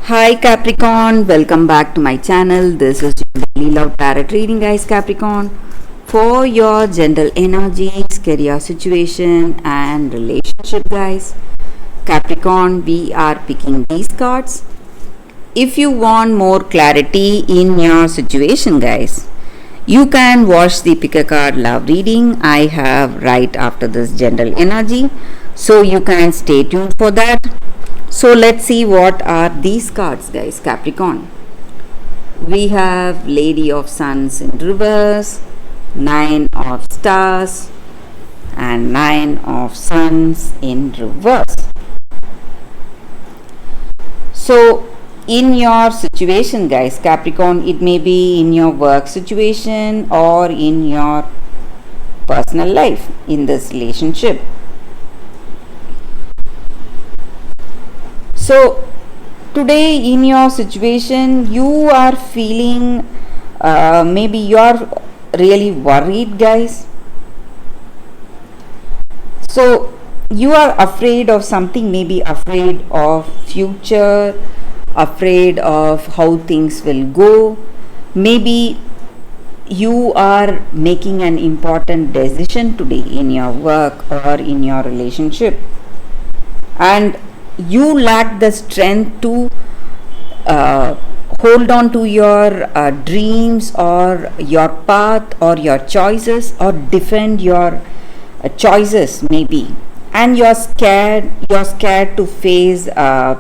Hi Capricorn, welcome back to my channel. This is your daily love tarot reading, guys. Capricorn, for your general energies, career situation, and relationship, guys. Capricorn, we are picking these cards. If you want more clarity in your situation, guys, you can watch the pick a card love reading I have right after this general energy, so you can stay tuned for that. So let's see what are these cards, guys. Capricorn, we have Lady of Suns in reverse, Nine of Stars, and Nine of Suns in reverse. So in your situation, guys, Capricorn, it may be in your work situation or in your personal life, in this relationship. So today in your situation, you are feeling maybe you are really worried, guys. So you are afraid of something, maybe afraid of future, afraid of how things will go. Maybe you are making an important decision today in your work or in your relationship, and you lack the strength to hold on to your dreams or your path or your choices, or defend your choices maybe, and you're scared to face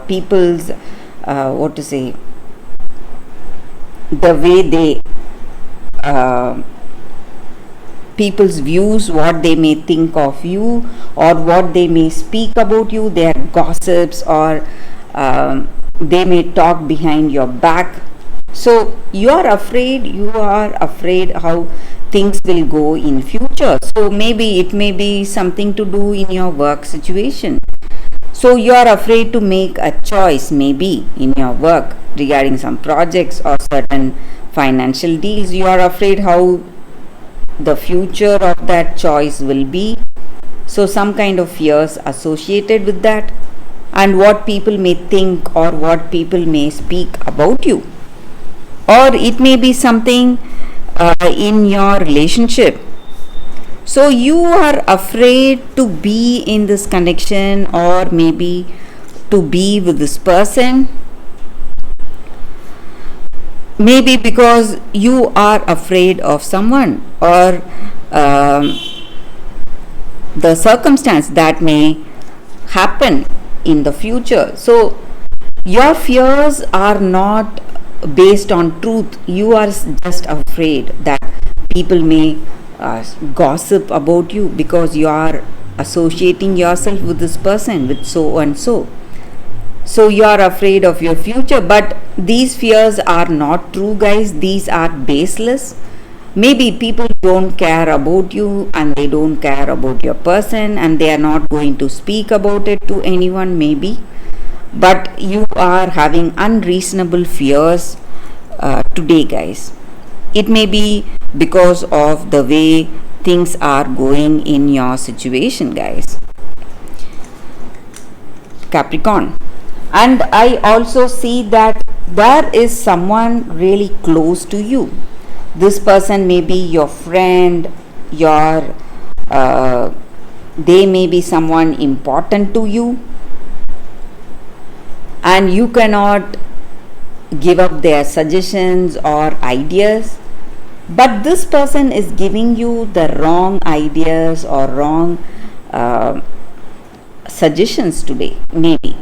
people's what to say, the way they people's views, what they may think of you or what they may speak about you, their gossips, or they may talk behind your back. So you are afraid how things will go in future. So maybe it may be something to do in your work situation. So you are afraid to make a choice maybe in your work regarding some projects or certain financial deals. You are afraid how the future of that choice will be. So some kind of fears associated with that, and what people may think or what people may speak about you. Or it may be something in your relationship. So you are afraid to be in this connection, or maybe to be with this person, maybe because you are afraid of someone or the circumstance that may happen in the future. So your fears are not based on truth. You are just afraid that people may gossip about you because you are associating yourself with this person, with so and so. So you are afraid of your future, but these fears are not true, guys. These are baseless. Maybe people don't care about you and they don't care about your person, and they are not going to speak about it to anyone maybe. But you are having unreasonable fears today, guys. It may be because of the way things are going in your situation, guys. Capricorn. And I also see that there is someone really close to you. This person may be your friend, they may be someone important to you, and you cannot give up their suggestions or ideas. But this person is giving you the wrong ideas or wrong suggestions today, maybe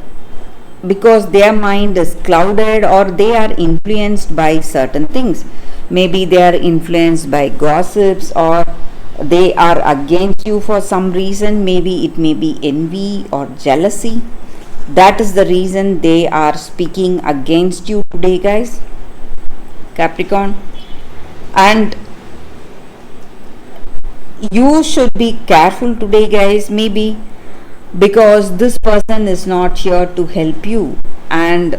because their mind is clouded, or they are influenced by certain things. Maybe they are influenced by gossips, or they are against you for some reason. Maybe it may be envy or jealousy. That is the reason they are speaking against you today, guys. Capricorn. And you should be careful today, guys, maybe because this person is not here to help you, and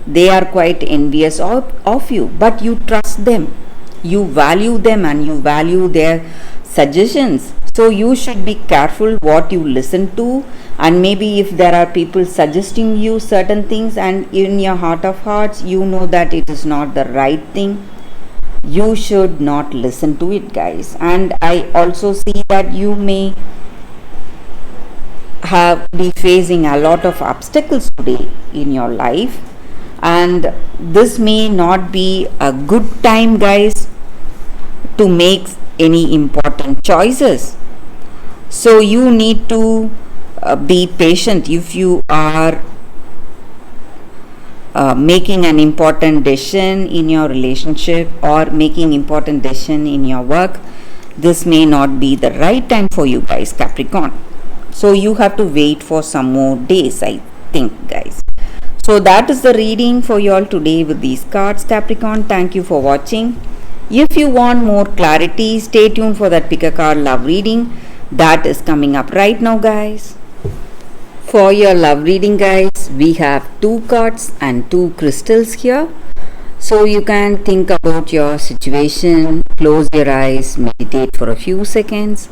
they are quite envious of you, but you trust them, you value them, and you value their suggestions. So you should be careful what you listen to, and maybe if there are people suggesting you certain things and in your heart of hearts you know that it is not the right thing, you should not listen to it, guys. And I also see that you may be facing a lot of obstacles today in your life, and this may not be a good time, guys, to make any important choices. So you need to be patient if you are making an important decision in your relationship or making important decision in your work. This may not be the right time for you, guys, Capricorn. So you have to wait for some more days, I think, guys. So that is the reading for you all today with these cards, Capricorn. Thank you for watching. If you want more clarity, stay tuned for that pick a card love reading that is coming up right now, guys. For your love reading, guys, we have 2 cards and 2 crystals here. So you can think about your situation, close your eyes, meditate for a few seconds,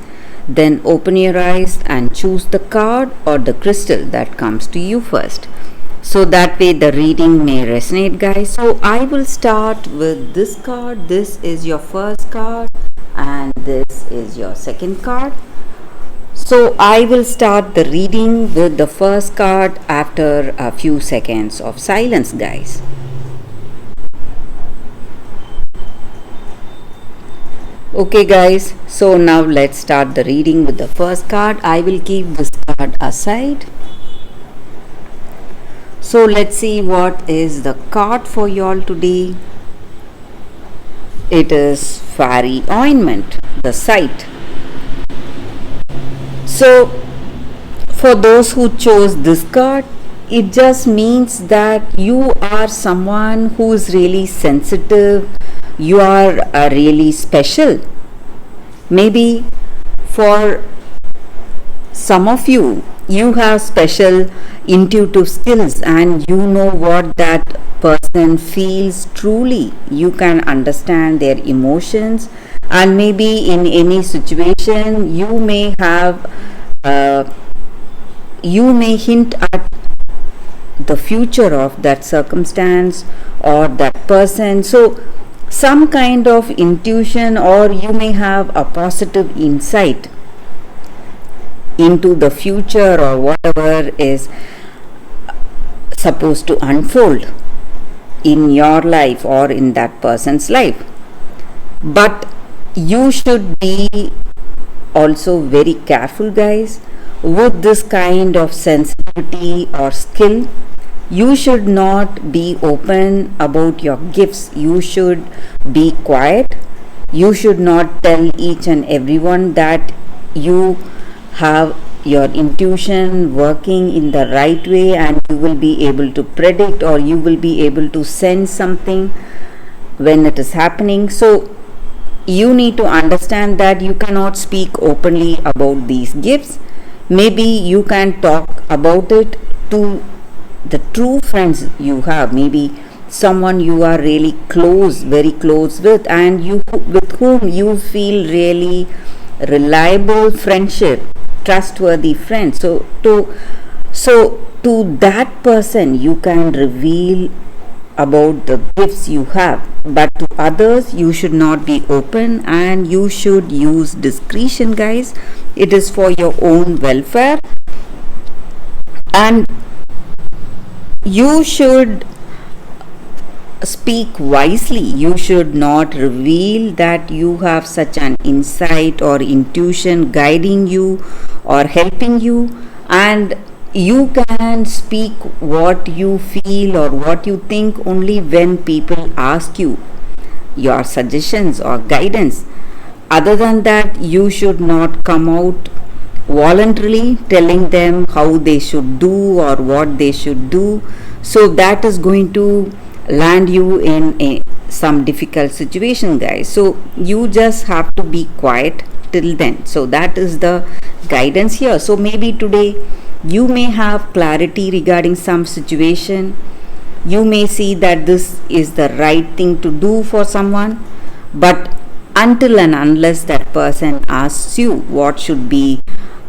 then open your eyes and choose the card or the crystal that comes to you first. So that way the reading may resonate, guys. So I will start with this card. This is your first card and this is your second card. So I will start the reading with the first card after a few seconds of silence, guys. Okay, guys, so now let's start the reading with the first card. I will keep this card aside. So let's see what is the card for y'all today. It is Fairy Ointment, the Sight. So for those who chose this card, it just means that you are someone who is really sensitive. You are really special. Maybe for some of you, you have special intuitive skills and you know what that person feels truly. You can understand their emotions, and maybe in any situation you may have you may hint at the future of that circumstance or that person. So some kind of intuition, or you may have a positive insight into the future or whatever is supposed to unfold in your life or in that person's life. But you should be also very careful, guys, with this kind of sensitivity or skill. You should not be open about your gifts. You should be quiet. You should not tell each and everyone that you have your intuition working in the right way and you will be able to predict or you will be able to sense something when it is happening. So you need to understand that you cannot speak openly about these gifts. Maybe you can talk about it to the true friends you have, maybe someone you are really close, very close with, and you with whom you feel really reliable friendship, trustworthy friend. So to that person you can reveal about the gifts you have, but to others you should not be open and you should use discretion, guys. It is for your own welfare, and you should speak wisely. You should not reveal that you have such an insight or intuition guiding you or helping you, and you can speak what you feel or what you think only when people ask you your suggestions or guidance. Other than that, you should not come out voluntarily telling them how they should do or what they should do. So that is going to land you in some difficult situation, guys. So you just have to be quiet till then. So that is the guidance here. So maybe today you may have clarity regarding some situation. You may see that this is the right thing to do for someone, but until and unless that person asks you what should be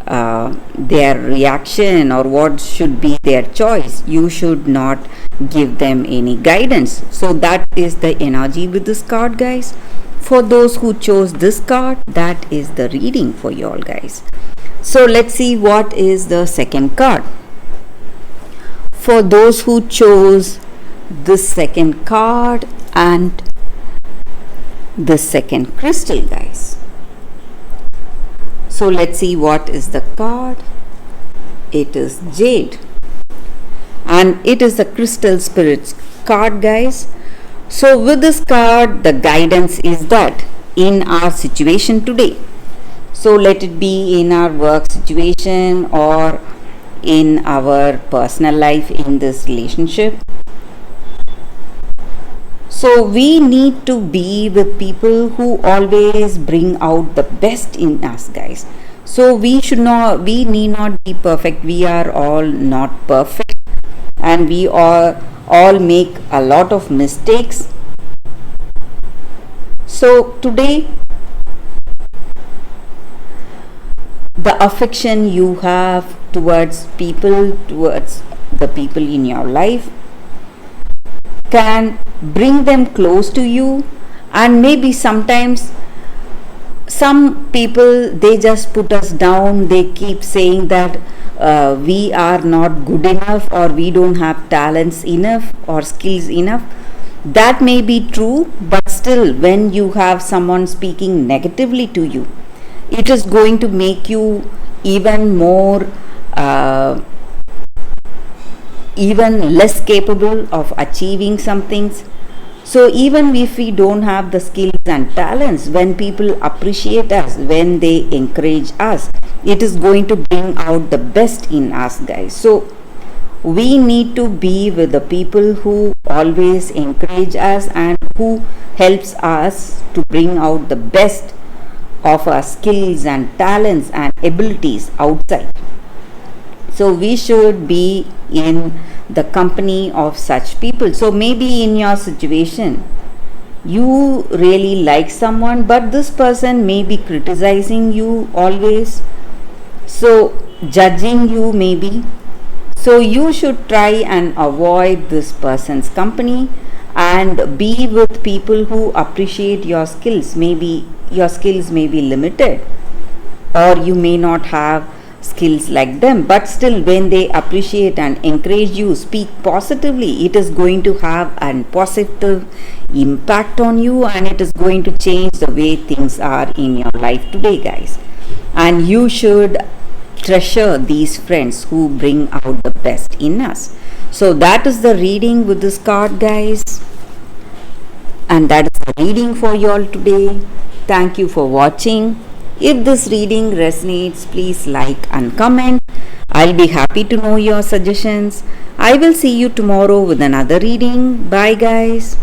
their reaction or what should be their choice, you should not give them any guidance. So that is the energy with this card, guys. For those who chose this card, that is the reading for you all, guys. So let's see what is the second card. For those who chose this second card and the second crystal, guys. So let's see what is the card. It is Jade, and it is the crystal spirits card, guys. So with this card, the guidance is that in our situation today, so let it be in our work situation or in our personal life, in this relationship, so we need to be with people who always bring out the best in us, guys. So we need not be perfect. We are all not perfect, and we all make a lot of mistakes. So today, the affection you have towards the people in your life, can bring them close to you. And maybe sometimes some people, they just put us down. They keep saying that we are not good enough, or we don't have talents enough or skills enough. That may be true, but still, when you have someone speaking negatively to you, it is going to make you even more even less capable of achieving some things. So even if we don't have the skills and talents, when people appreciate us, when they encourage us, it is going to bring out the best in us, guys. So we need to be with the people who always encourage us and who helps us to bring out the best of our skills and talents and abilities outside. So we should be in the company of such people. So maybe in your situation, you really like someone, but this person may be criticizing you always, so judging you maybe. So you should try and avoid this person's company and be with people who appreciate your skills. Maybe your skills may be limited, or you may not have skills like them, but still when they appreciate and encourage you, speak positively, it is going to have a positive impact on you, and it is going to change the way things are in your life today, guys. And you should treasure these friends who bring out the best in us. So that is the reading with this card, guys, and that is the reading for you all today. Thank you for watching. If this reading resonates, please like and comment. I'll be happy to know your suggestions. I will see you tomorrow with another reading. Bye, guys.